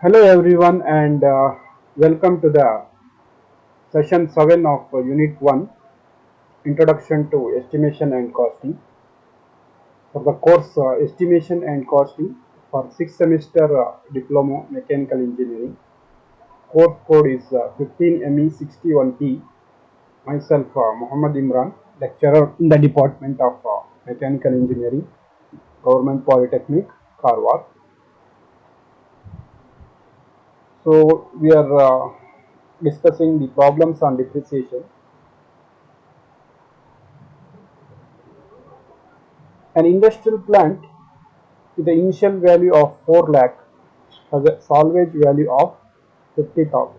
Hello everyone and welcome to the session 7 of Unit 1 Introduction to Estimation and Costing for the course Estimation and Costing for 6th semester Diploma Mechanical Engineering. Course code is 15ME61P. Myself Muhammad Imran, lecturer in the Department of Mechanical Engineering, Government Polytechnic, Karwar. So we are discussing the problems on depreciation. An industrial plant with the initial value of 4 lakh has a salvage value of 50,000.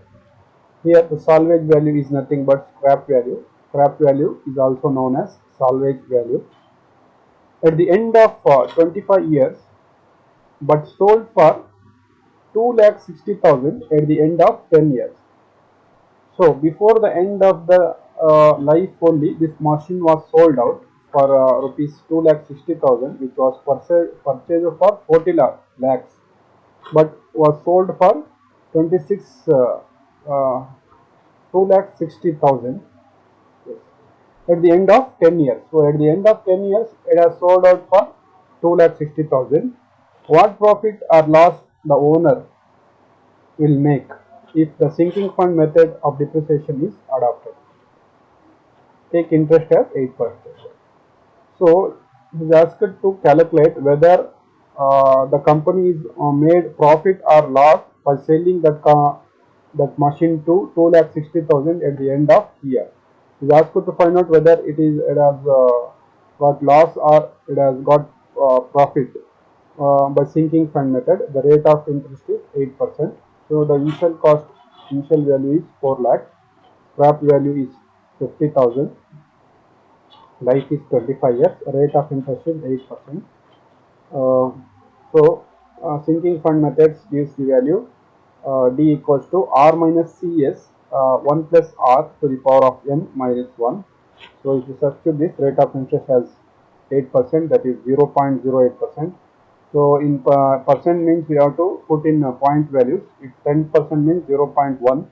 Here the salvage value is nothing but scrap value. Scrap value is also known as salvage value. At the end of 25 years, but sold for 2 lakh 60,000 at the end of 10 years. So before the end of the life only, this machine was sold out for rupees 2 lakh 60,000, which was purchased for 40 lakhs, but was sold for 26 uh, 2 lakh 60,000 at the end of 10 years. So at the end of 10 years, it has sold out for 2 lakh 60,000. What profit or loss the owner will make if the sinking fund method of depreciation is adopted? Take interest as 8%. So he is asked to calculate whether the company is made profit or loss by selling that machine to 2 lakh 60,000 at the end of year. He is asked to find out whether it has got loss or it has got profit by sinking fund method. The rate of interest is 8%. So the initial value is 4 lakh, scrap value is 50,000. Life is 25 years, rate of interest is 8%. Uh, sinking fund methods gives the value D equals to R minus CS 1 plus R to the power of n minus 1. So if you substitute this, rate of interest as 8%, that is 0.08%. So in percent means we have to put in point values. If 10% means 0.1,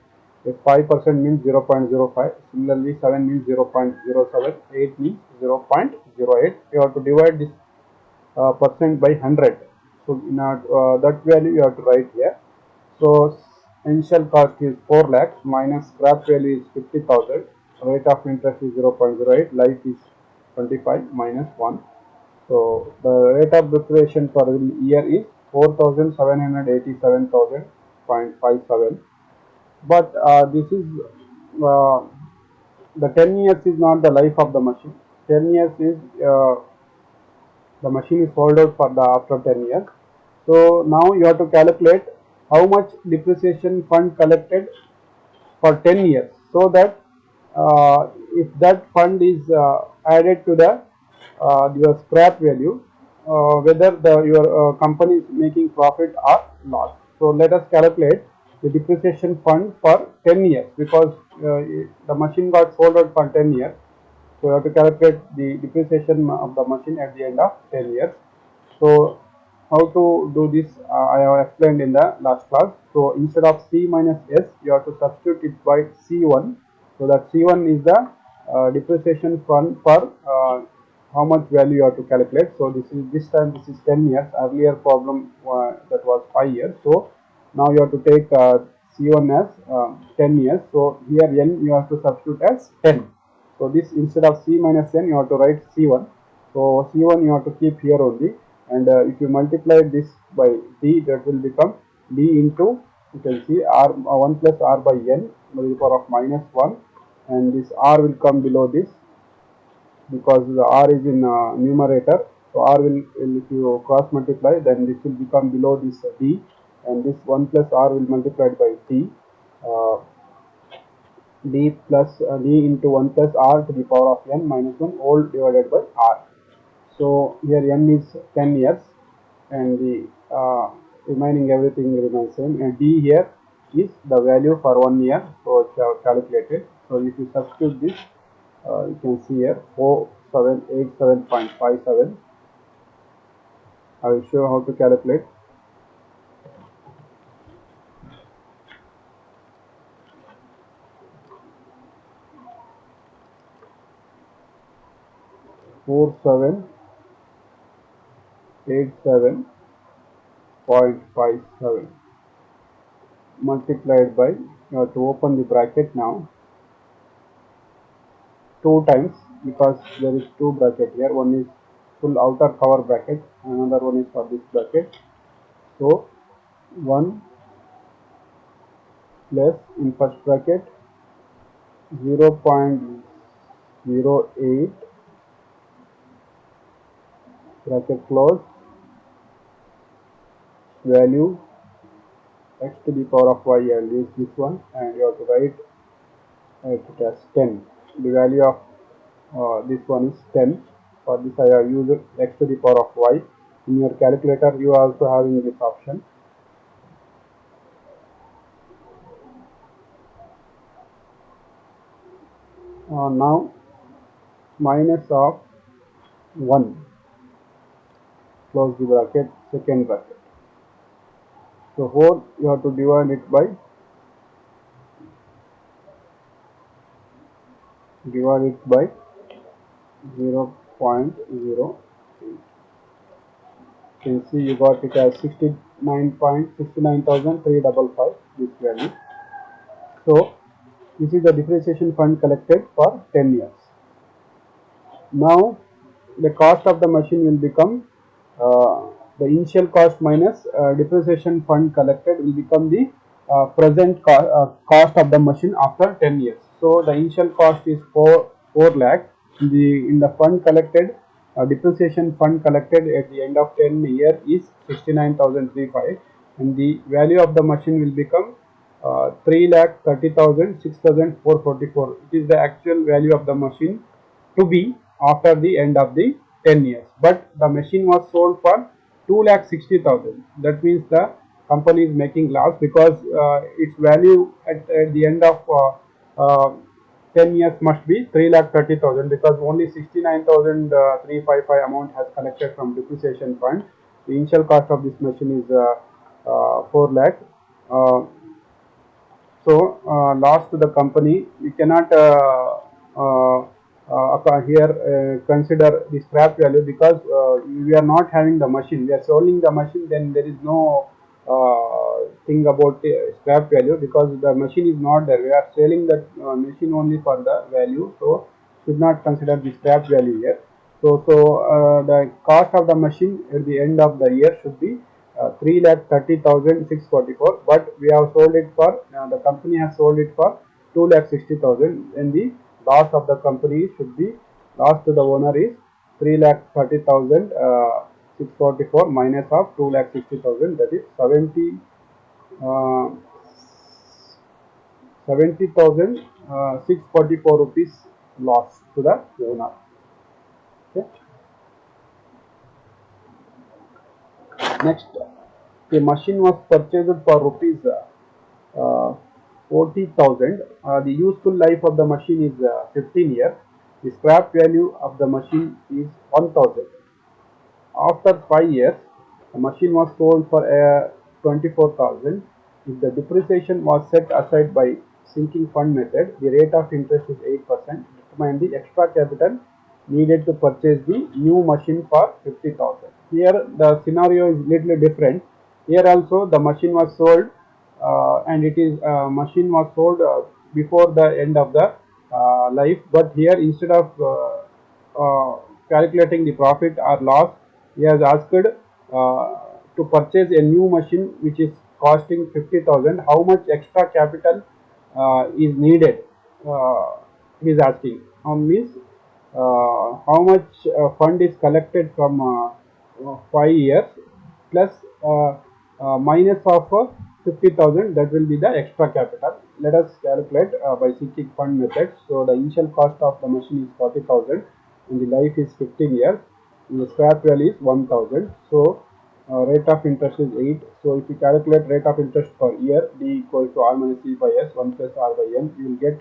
if 5% means 0.05, similarly 7 means 0.07, 8 means 0.08. You have to divide this percent by 100. So in that value you have to write here. So initial cost is 4 lakhs minus scrap value is 50,000. Rate of interest is 0.08. Life is 25 minus 1. So the rate of depreciation per year is 4,787,000.57. But this is uh, the 10 years is not the life of the machine. 10 years is the machine is sold out for the after 10 years. So now you have to calculate how much depreciation fund collected for 10 years, so that if that fund is added to the your scrap value, whether your company is making profit or loss. So let us calculate the depreciation fund for 10 years, because the machine got sold out for 10 years. So you have to calculate the depreciation of the machine at the end of 10 years. So how to do this, I have explained in the last class. So instead of C minus S, you have to substitute it by C1. So that C1 is the depreciation fund for how much value you have to calculate. So this time this is 10 years. Earlier problem that was 5 years. So now you have to take C1 as 10 years. So here N you have to substitute as 10. So this, instead of C minus N, you have to write C1. So C1 you have to keep here only, and if you multiply this by D, that will become D into, you can see, R 1 plus R by N to the power of minus 1, and this R will come below this because the R is in numerator. So R will, if you cross multiply, then this will become below this D, and this 1 plus R will multiplied by T. Uh, D plus D into 1 plus R to the power of N minus 1 all divided by R. So here N is 10 years, and the remaining everything remains same, and D here is the value for 1 year, so it's calculated. So if you substitute this, you can see here 4787.57. I will show how to calculate. 4787.57 multiplied by, you have to open the bracket now, 2 times, because there is 2 bracket here, one is full outer cover bracket, another one is for this bracket. So 1 plus in first bracket 0.08 bracket close, value x to the power of y. I'll use this one, and you have to write it as 10. The value of this one is 10. For this I have used x to the power of y. In your calculator you are also having this option. Now minus of 1, close the bracket, second bracket. So whole you have to divide it by 0.08. You can see you got it as 69,355, this value. So this is the depreciation fund collected for 10 years. Now the cost of the machine will become the initial cost minus depreciation fund collected will become the present cost of the machine after 10 years. So the initial cost is 4 lakh. In the fund collected, depreciation fund collected at the end of 10 years is 69,355, and the value of the machine will become 3,30,006,444. It is the actual value of the machine to be after the end of the 10 years. But the machine was sold for 2,60,000. That means the company is making loss, because its value at the end of 10 years must be 3,30,000, because only 69,355 amount has collected from depreciation fund. The initial cost of this machine is 4 lakh. So loss to the company, we cannot here consider the scrap value, because we are not having the machine, we are selling the machine, then there is no thing about scrap value, because the machine is not there, we are selling that machine only for the value, so should not consider the scrap value here. So the cost of the machine at the end of the year should be 3,30,644, but we have sold it for, the company has sold it for 2,60,000, and the loss of the company should be, loss to the owner is 3,30,644 minus of 2,60,000, that is 70,644 rupees loss to the owner. Okay. Next, the machine was purchased for rupees 40,000. The useful life of the machine is 15 years. The scrap value of the machine is 1,000. After 5 years, the machine was sold for 24,000. If the depreciation was set aside by sinking fund method, the rate of interest is 8%. Determine the extra capital needed to purchase the new machine for 50,000. Here the scenario is little different. Here also the machine was sold, and it is machine was sold before the end of the life, but here instead of calculating the profit or loss, he has asked to purchase a new machine which is costing 50,000. How much extra capital is needed? He is asking. Means how much fund is collected from 5 years plus minus of 50,000, that will be the extra capital. Let us calculate by sinking fund method. So the initial cost of the machine is 40,000 and the life is 15 years. And the scrap value is 1,000. So rate of interest is 8. So if you calculate rate of interest per year, D equals to R minus C by S, 1 plus R by N, you will get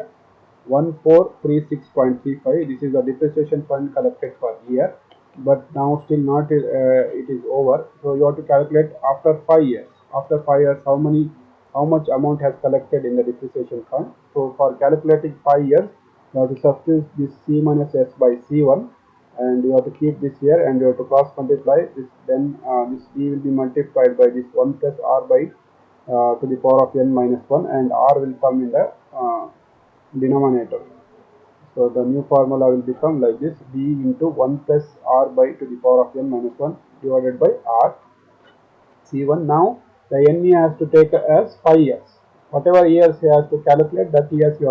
1436.35. This is the depreciation fund collected per year, but now still not it is over. So you have to calculate after 5 years. After 5 years, how much amount has collected in the depreciation fund. So for calculating 5 years, you have to substitute this C minus S by C1, and you have to keep this here, and you have to cross multiply this. Then this d will be multiplied by this 1 plus r by to the power of n minus 1, and r will come in the denominator. So the new formula will become like this: d into 1 plus r by to the power of n minus 1 divided by r C1. Now the n he has to take as 5 years. Whatever years he has to calculate, that years you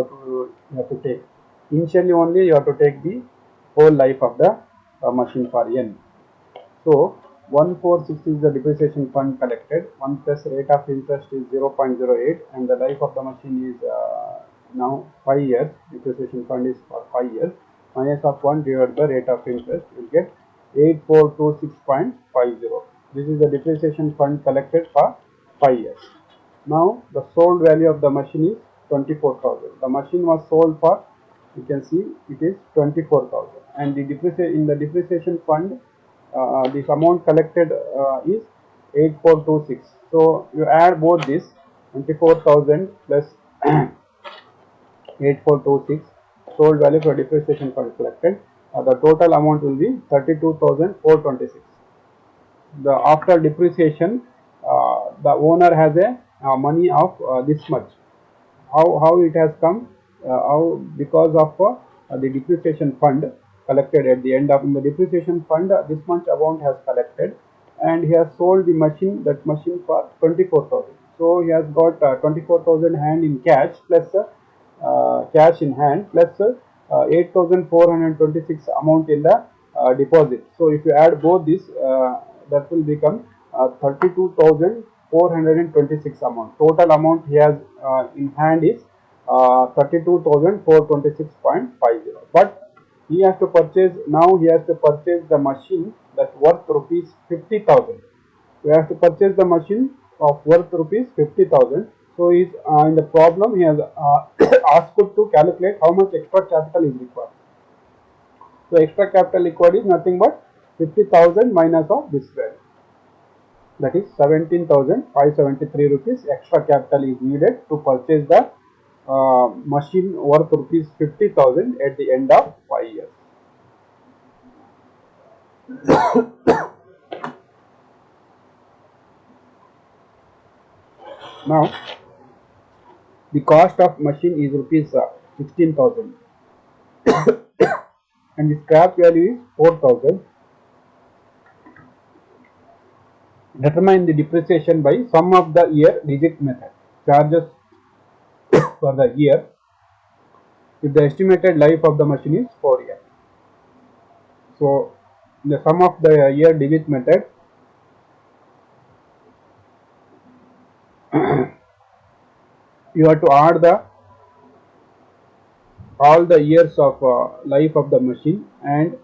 have to take. Initially only you have to take the whole life of the machine for n. So 146 is the depreciation fund collected. 1 plus rate of interest is 0.08, and the life of the machine is now 5 years. Depreciation fund is for 5 years. Minus of 1 divided by rate of interest, you will get 8426.50. This is the depreciation fund collected for 5 years. Now the sold value of the machine is 24,000. The machine was sold for, you can see it is 24,000, and the depreciation fund, this amount collected is 8426. So you add both this 24,000 plus 8426 sold value for depreciation fund collected. The total amount will be 32,426. After depreciation, the owner has a money of this much. How it has come? How, because of the depreciation fund collected at the end of in the depreciation fund, this much amount has collected, and he has sold the machine, that machine, for 24,000. So he has got 24,000 hand in cash plus cash in hand plus 8,426 amount in the deposit. So if you add both this, that will become 32,426 amount. Total amount he has in hand is 32,426.50. But he has to purchase, now he has to purchase the machine that worth rupees 50,000. We have to purchase the machine of worth rupees 50,000. So he is in the problem, he has asked to calculate how much extra capital is required. So extra capital required is nothing but 50,000 minus of this value, that is 17,573 rupees. Extra capital is needed to purchase the machine worth rupees 50,000 at the end of 5 years. Now the cost of machine is rupees 16,000 and the scrap value is 4,000. Determine the depreciation by sum of the year digit method. Charges for the year if the estimated life of the machine is 4 years. So the sum of the year digit method, you have to add all the years of life of the machine, and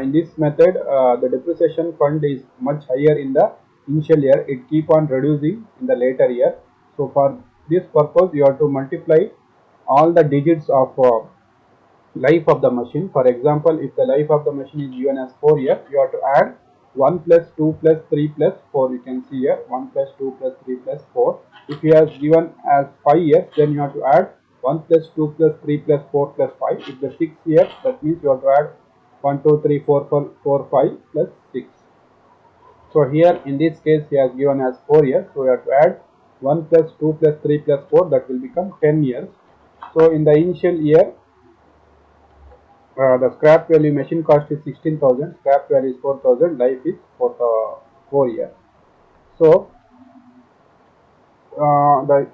in this method the depreciation fund is much higher in the initial year. It keep on reducing in the later year. So for this purpose you have to multiply all the digits of life of the machine. For example, if the life of the machine is given as 4 years, you have to add 1 plus 2 plus 3 plus 4. You can see here 1 plus 2 plus 3 plus 4. If he has given as 5 years, then you have to add 1 plus 2 plus 3 plus 4 plus 5. If the 6 years, that means you have to add 1, 2, 3, 4, 4, 5 plus 6. So here in this case he has given as 4 years. So you have to add 1 plus 2 plus 3 plus 4, that will become 10 years. So in the initial year, the scrap value machine cost is 16,000, scrap value is 4,000, life is 4 years. So the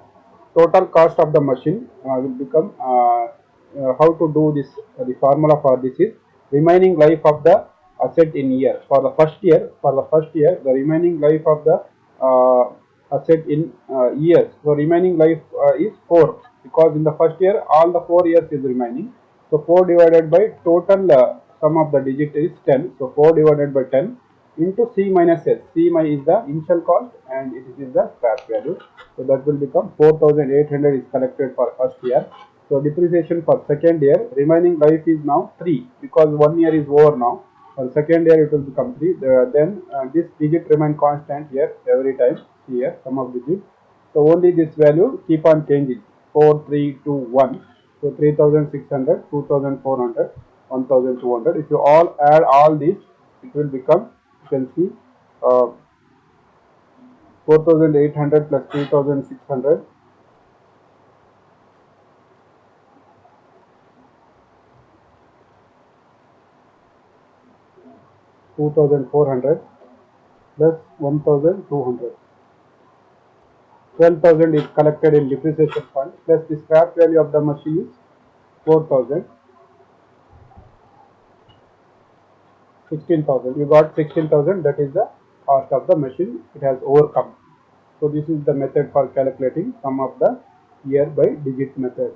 total cost of the machine will become, how to do this, the formula for this is remaining life of the asset in year. For the first year, the remaining life of the asset in years. So remaining life is 4, because in the first year all the 4 years is remaining. So 4 divided by total sum of the digit is 10. So 4 divided by 10 into C minus S. C is the initial cost and it is the scrap value. So that will become 4,800 is collected for first year. So depreciation for second year, remaining life is now 3, because 1 year is over now. For second year it will become 3. Then this digit remain constant here every time. Here sum of digits. So only this value keep on changing. 4, 3, 2, 1. So 3,600, 2,400, 1200. If you all add all these, it will become, you can see, 4800 plus 3600, 2400 plus 1200. 12,000 is collected in depreciation fund plus the scrap value of the machine is 4,000. 16,000. You got 16,000. That is the cost of the machine. It has overcome. So this is the method for calculating sum of the year by digit method.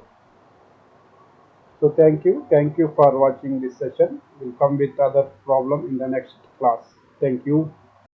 So thank you. Thank you for watching this session. We'll come with other problem in the next class. Thank you.